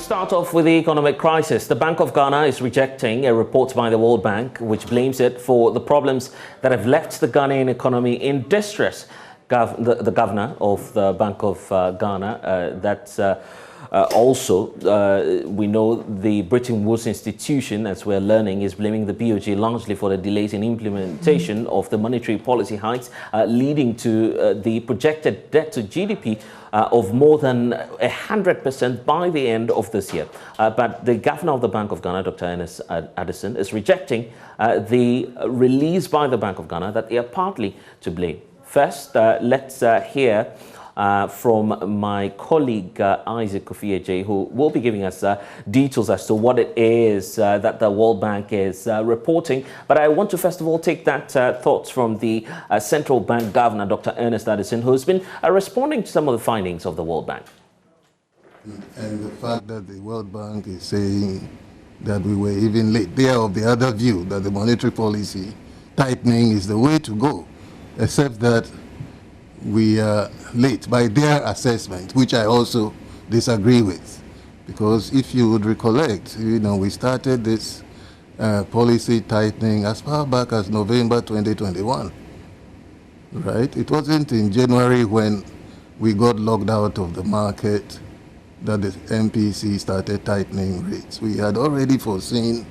We start off with the economic crisis. The Bank of Ghana is rejecting a report by the World Bank which blames it for the problems that have left the Ghanaian economy in distress. The governor of the Bank of Ghana, we know the Bretton Woods institution, as we're learning, is blaming the BoG largely for the delays in implementation of the monetary policy hikes, leading to the projected debt to GDP of more than 100% by the end of this year. But the governor of the Bank of Ghana, Dr. Ernest Addison, is rejecting the release by the Bank of Ghana that they are partly to blame. First, let's hear from my colleague Isaac Kofi, who will be giving us details as to what it is that the World Bank is reporting. But I want to first of all take that thoughts from the Central Bank Governor, Dr. Ernest Addison, who's been responding to some of the findings of the World Bank. And the fact that the World Bank is saying that we were even late, they are of the other view that the monetary policy tightening is the way to go, except that we are late by their assessment, which I also disagree with. Because if you would recollect, we started this policy tightening as far back as November 2021, right? It wasn't in January when we got locked out of the market that the MPC started tightening rates. We had already foreseen,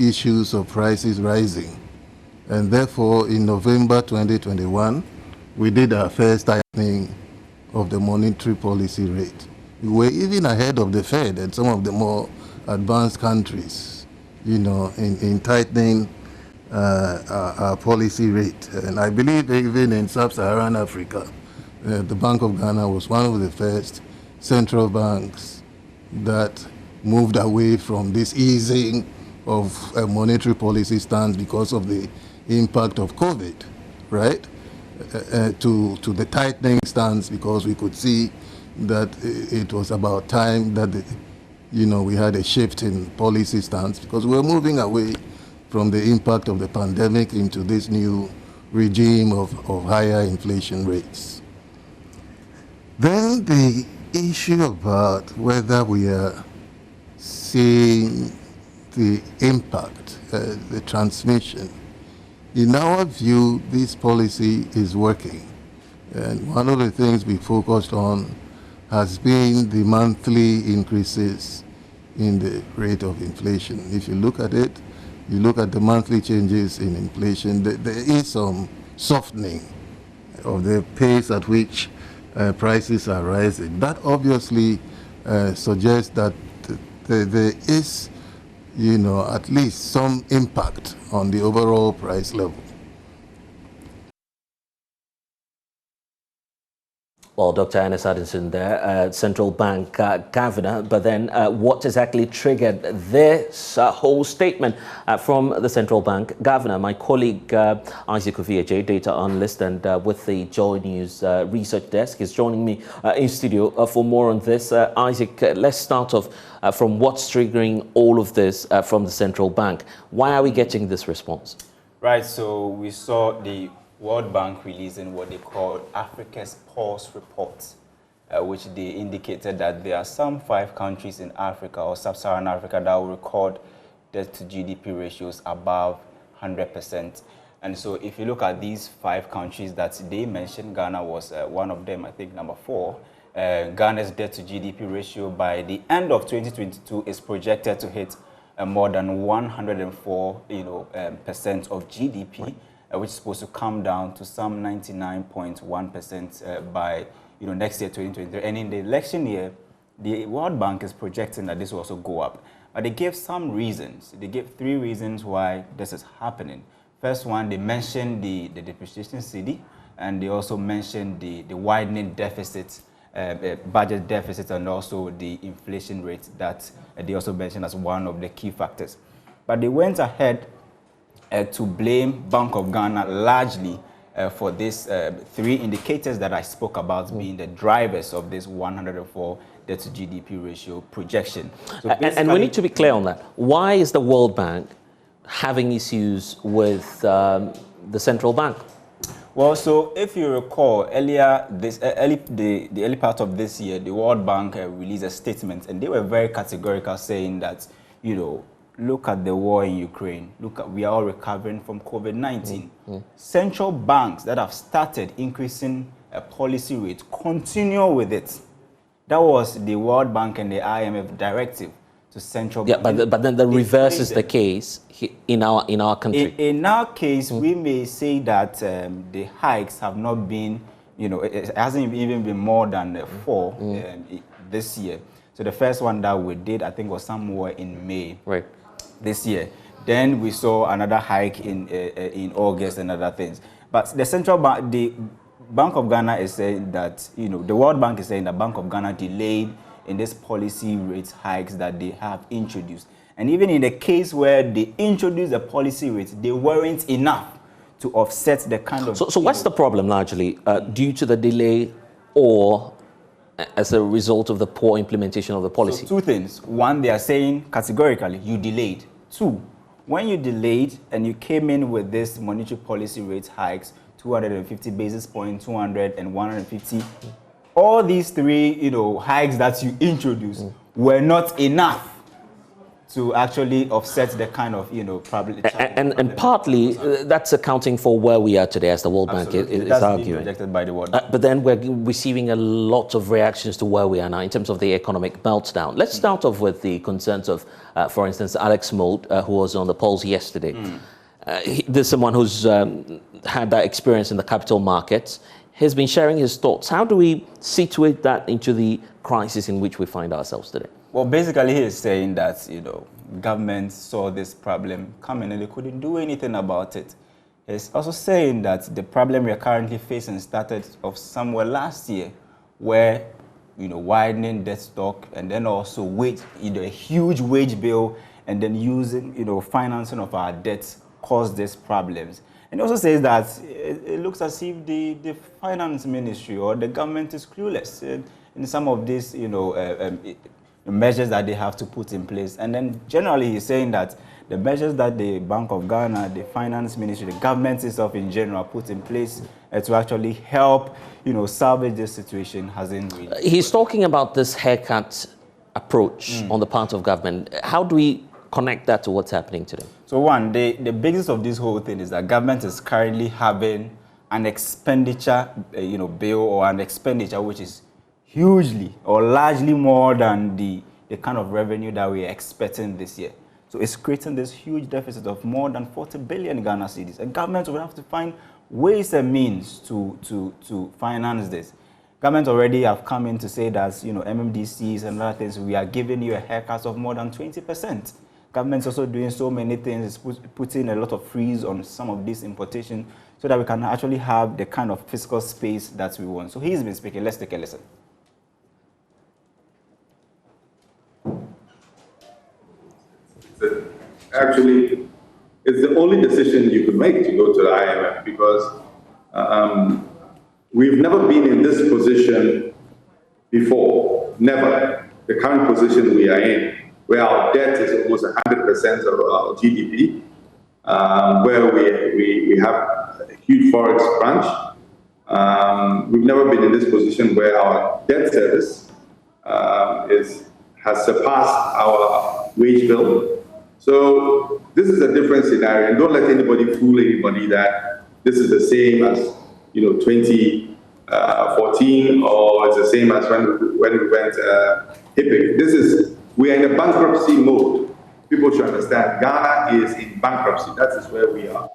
issues of prices rising. And therefore, in November 2021, we did our first tightening of the monetary policy rate. We were even ahead of the Fed and some of the more advanced countries, in tightening our policy rate. And I believe even in sub-Saharan Africa, the Bank of Ghana was one of the first central banks that moved away from this easing of a monetary policy stance because of the impact of COVID, right? To the tightening stance, because we could see that it was about time that we had a shift in policy stance, because we were moving away from the impact of the pandemic into this new regime of higher inflation rates. Then the issue about whether we are seeing the impact, the transmission. In our view, this policy is working. And one of the things we focused on has been the monthly increases in the rate of inflation. If you look at it, you look at the monthly changes in inflation, there is some softening of the pace at which prices are rising. That obviously suggests that there is at least some impact on the overall price level. Well, Dr. Ernest Addison there, Central Bank Governor, but then what exactly triggered this whole statement from the Central Bank Governor? My colleague Isaac Kofi, data analyst and with the Joy News research desk, is joining me in studio for more on this. Isaac, let's start off from what's triggering all of this from the Central Bank. Why are we getting this response? Right, so we saw the World Bank releasing what they call Africa's Pulse Report, which they indicated that there are some 5 countries in Africa or sub-Saharan Africa that will record debt to GDP ratios above 100%. And so if you look at these 5 countries that they mentioned, Ghana was one of them, I think number 4. Ghana's debt to GDP ratio by the end of 2022 is projected to hit more than 104 percent of GDP. Which is supposed to come down to some 99.1% by next year, 2023. And in the election year, the World Bank is projecting that this will also go up. But they gave some reasons. They gave 3 reasons why this is happening. First one, they mentioned the depreciation cedi, and they also mentioned the widening deficit, budget deficit, and also the inflation rate that they also mentioned as one of the key factors. But they went ahead to blame Bank of Ghana largely for these 3 indicators that I spoke about being the drivers of this 104 debt to GDP ratio projection. So and we need to be clear on that. Why is the World Bank having issues with the Central Bank? Well, so if you recall, earlier the early part of this year, the World Bank released a statement, and they were very categorical, saying that, you know, look at the war in Ukraine. Look at, we are all recovering from COVID-19. Central banks that have started increasing a policy rate continue with it. That was the World Bank and the IMF directive to central banks. Yeah, but then the reverse is the case in our country. In our case, we may say that the hikes have not been, you know, it hasn't even been more than 4 this year. So the first one that we did, I think, was somewhere in May this year. Then we saw another hike in August and other things. But the central bank, the Bank of Ghana is saying that, you know, the World Bank is saying that Bank of Ghana delayed in this policy rate hikes that they have introduced. And even in the case where they introduced the policy rates, they weren't enough to offset the kind of... So what's the problem largely? Due to the delay or as a result of the poor implementation of the policy? So two things. One, they are saying categorically, you delayed. Two, when you delayed and you came in with this monetary policy rate hikes, 250 basis points, 200 and 150, all these three, you know, hikes that you introduced were not enough to actually offset the kind of, you know, probably... And partly that's accounting for where we are today, as the World Bank is arguing. Rejected by the World Bank. But then we're receiving a lot of reactions to where we are now in terms of the economic meltdown. Let's start off with the concerns of, for instance, Alex Mould, who was on the polls yesterday. There's someone who's had that experience in the capital markets. He's been sharing his thoughts. How do we situate that into the crisis in which we find ourselves today? Well, basically, he is saying that, you know, government saw this problem coming and they couldn't do anything about it. He's also saying that the problem we are currently facing started off somewhere last year, where, you know, widening debt stock and then also a huge wage bill and then using, you know, financing of our debts caused these problems. And he also says that it looks as if the finance ministry or the government is clueless in some of these, you know, measures that they have to put in place. And then generally he's saying that the measures that the Bank of Ghana, the finance ministry, the government itself in general put in place to actually help, you know, salvage this situation hasn't really... He's talking about this haircut approach on the part of government. How do we connect that to what's happening today? So one, the basis of this whole thing is that government is currently having an expenditure, you know, bill or an expenditure which is hugely or largely more than the kind of revenue that we're expecting this year. So it's creating this huge deficit of more than 40 billion Ghana cedis. And government will have to find ways and means to finance this. Government already have come in to say that, you know, MMDCs and other things, we are giving you a haircut of more than 20%. Government's also doing so many things, it's putting a lot of freeze on some of this importation so that we can actually have the kind of fiscal space that we want. So he's been speaking. Let's take a listen. Actually, it's the only decision you could make to go to the IMF because we've never been in this position before, never. The current position we are in, where our debt is almost 100% of our GDP, where we have a huge forex crunch. We've never been in this position where our debt service has surpassed our wage bill. So this is a different scenario, and don't let anybody fool anybody that this is the same as, you know, 2014 or it's the same as when we went HIPIC. We are in a bankruptcy mode. People should understand Ghana is in bankruptcy. That is where we are.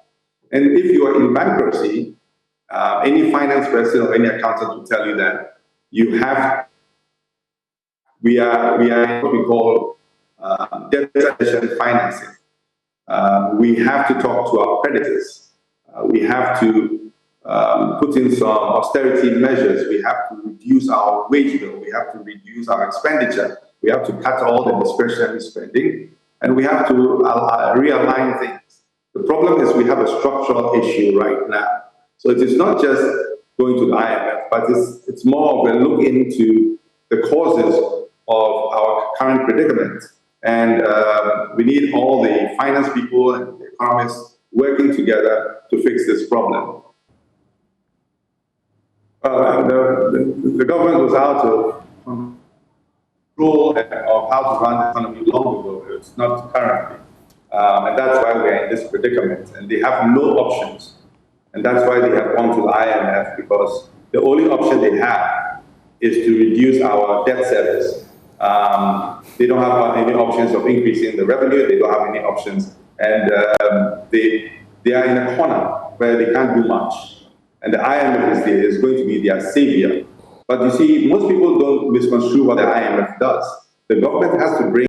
And if you are in bankruptcy, any finance person or any accountant will tell you that we are in what we call debt financing. We have to talk to our creditors. We have to put in some austerity measures. We have to reduce our wage bill. We have to reduce our expenditure. We have to cut all the discretionary spending. And we have to realign things. The problem is we have a structural issue right now. So it is not just going to the IMF, but it's more of a look into the causes of our current predicament. And we need all the finance people and the economists working together to fix this problem. The government was out of control of how to run the economy long ago. It's not currently. And that's why we're in this predicament. And they have no options. And that's why they have gone to the IMF, because the only option they have is to reduce our debt service. They don't have any options of increasing the revenue. They don't have any options. And they are in a corner where they can't do much. And the IMF is going to be their savior. But you see, most people don't misconstrue what the IMF does. The government has to bring.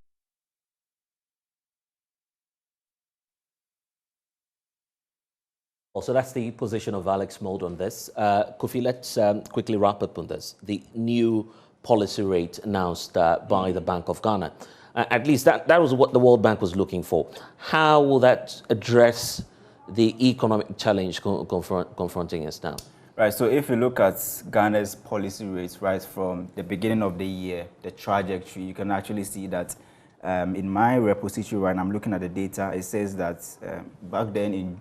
Also, that's the position of Alex Mould on this. Kofi, let's quickly wrap up on this. The new policy rate announced by the Bank of Ghana. At least that was what the World Bank was looking for. How will that address the economic challenge confronting us now? Right, so if you look at Ghana's policy rates right from the beginning of the year, the trajectory, you can actually see that in my repository, when I'm looking at the data, it says that back then in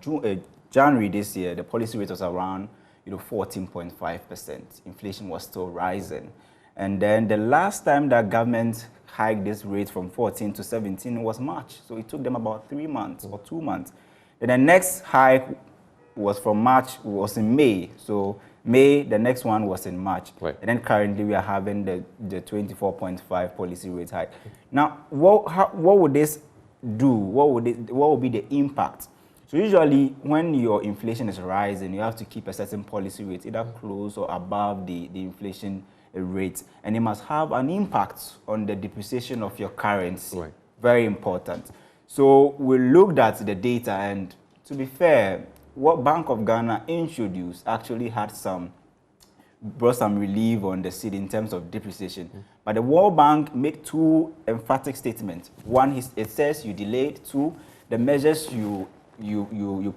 January this year, the policy rate was around 14.5%. Inflation was still rising. And then the last time that government hiked this rate from 14 to 17 was March. So it took them about 3 months or 2 months. Then the next hike was from March, was in May. So May, the next one was in March. Right. And then currently we are having the 24.5 policy rate hike. Now, what would this do? What would be the impact? So usually when your inflation is rising, you have to keep a certain policy rate, either close or above the inflation rate. And it must have an impact on the depreciation of your currency. Right. Very important. So we looked at the data, and to be fair, what Bank of Ghana introduced actually brought some relief on the cedi in terms of depreciation. But the World Bank made two emphatic statements. One, it says you delayed. Two, the measures you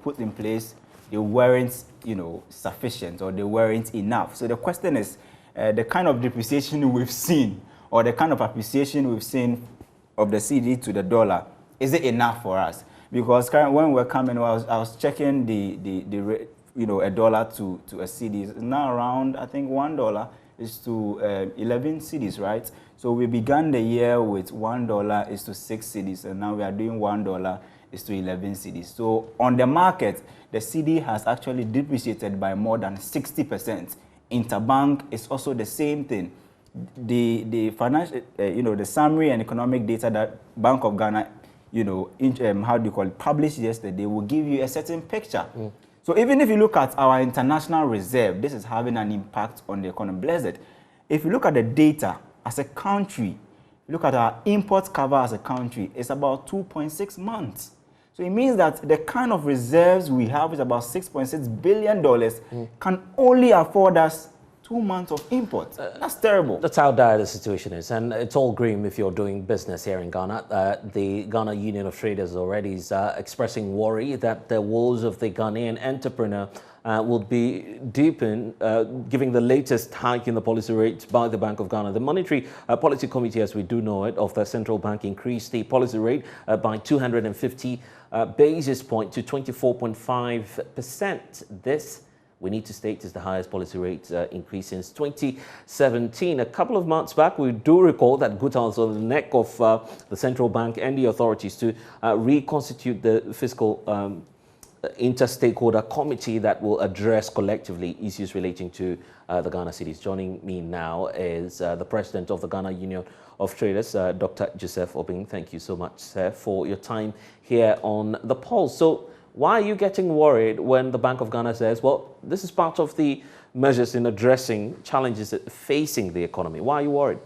put in place, they weren't sufficient, or they weren't enough. So the question is, the kind of depreciation we've seen, or the kind of appreciation we've seen of the cedi to the dollar, is it enough for us? Because when we're coming, I was checking the rate, a dollar to a cedi is now around, I think $1 is to 11 cedis, right? So we began the year with $1 is to 6 cedis, and now we are doing $1 is to 11 cedis. So on the market, the cedi has actually depreciated by more than 60%. Interbank is also the same thing. The financial, the summary and economic data that Bank of Ghana, published yesterday, will give you a certain picture. So even if you look at our international reserve, this is having an impact on the economy. Blessed. If you look at the data as a country, look at our import cover as a country, it's about 2.6 months. So it means that the kind of reserves we have is about $6.6 billion can only afford us 2 months of import. That's terrible. That's how dire the situation is, and it's all grim if you're doing business here in Ghana. The Ghana Union of Traders already is expressing worry that the woes of the Ghanaian entrepreneur will be deepened, giving the latest hike in the policy rate by the Bank of Ghana. The Monetary Policy Committee, as we do know it, of the central bank increased the policy rate by 250 basis point to 24.5%. This, we need to state, is the highest policy rate increase since 2017. A couple of months back, we do recall that Guta was on the neck of the central bank and the authorities to reconstitute the fiscal inter-stakeholder committee that will address collectively issues relating to the Ghana cedis. Joining me now is the president of the Ghana Union of Traders, Dr. Joseph Obing. Thank you so much, sir, for your time here on The Pulse. So why are you getting worried when the Bank of Ghana says, well, this is part of the measures in addressing challenges facing the economy? Why are you worried?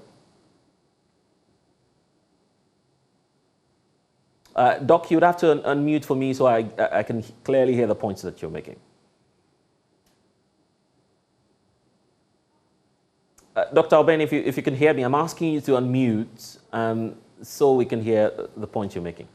Doc, you'd have to unmute for me so I can clearly hear the points that you're making. Dr. Obeng, if you can hear me, I'm asking you to unmute so we can hear the points you're making.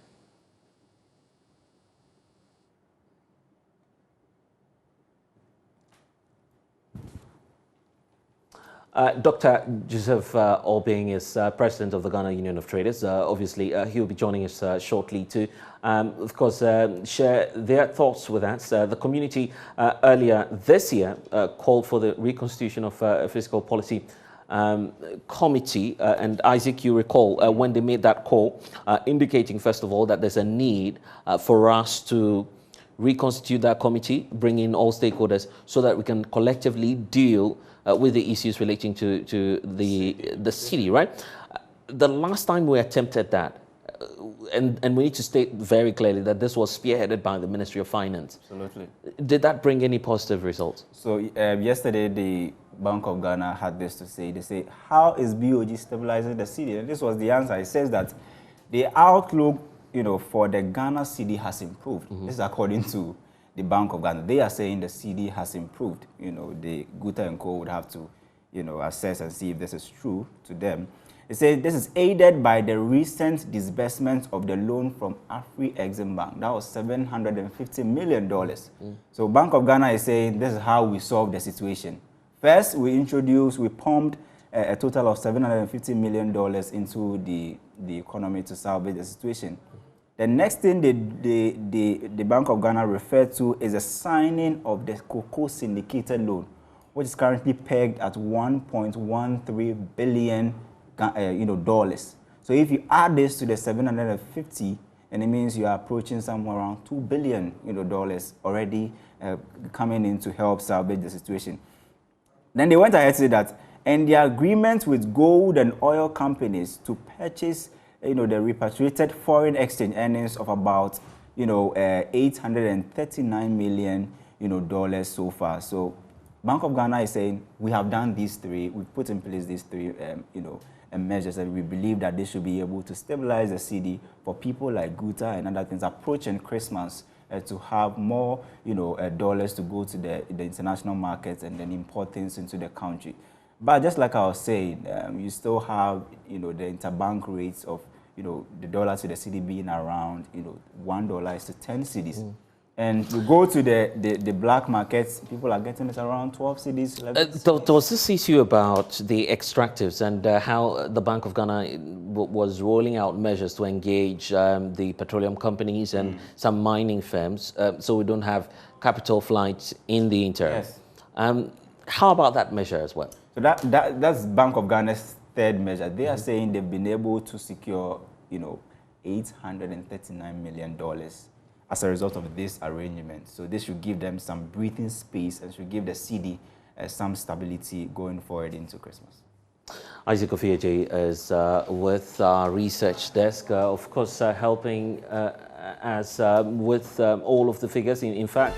Dr. Joseph Obeng is president of the Ghana Union of Traders. Obviously, he'll be joining us shortly to, of course, share their thoughts with us. The community earlier this year called for the reconstitution of a fiscal policy committee, and Isaac, you recall when they made that call, indicating, first of all, that there's a need for us to reconstitute that committee, bring in all stakeholders so that we can collectively deal with the issues relating to the city, right? The last time we attempted that, and we need to state very clearly that this was spearheaded by the Ministry of Finance. Absolutely. Did that bring any positive results? So yesterday, the Bank of Ghana had this to say. They say, how is BoG stabilizing the city? And this was the answer. It says that the outlook, for the Ghana city has improved. This is according to the Bank of Ghana. They are saying the city has improved. The Guta and Co would have to, assess and see if this is true to them. They say this is aided by the recent disbursement of the loan from Afri-Exim Bank. That was $750 million. So Bank of Ghana is saying this is how we solve the situation. First, we pumped a total of $750 million into the economy to salvage the situation. The next thing the Bank of Ghana referred to is the signing of the cocoa syndicated loan, which is currently pegged at $1.13 billion, dollars. So if you add this to the 750, and it means you are approaching somewhere around $2 billion, dollars already coming in to help salvage the situation. Then they went ahead to say that, and the agreement with gold and oil companies to purchase the repatriated foreign exchange earnings of about, $839 million, dollars so far. So Bank of Ghana is saying, we have done these three, we've put in place these three, measures, and we believe that they should be able to stabilize the city for people like Guta and other things approaching Christmas to have more, dollars to go to the international markets and then import things into the country. But just like I was saying, you still have, the interbank rates of, the dollar to the cedi being around, $1 is to 10 cedis. And we go to the black markets, people are getting it around 12 cedis. There was this issue about the extractives and how the Bank of Ghana was rolling out measures to engage the petroleum companies and some mining firms, so we don't have capital flights in the interim. Yes. How about that measure as well? So that's Bank of Ghana's third measure. They are saying they've been able to secure, $839 million as a result of this arrangement. So this should give them some breathing space and should give the city some stability going forward into Christmas. Isaac Ofieje is with our research desk, of course, helping us with all of the figures. In fact,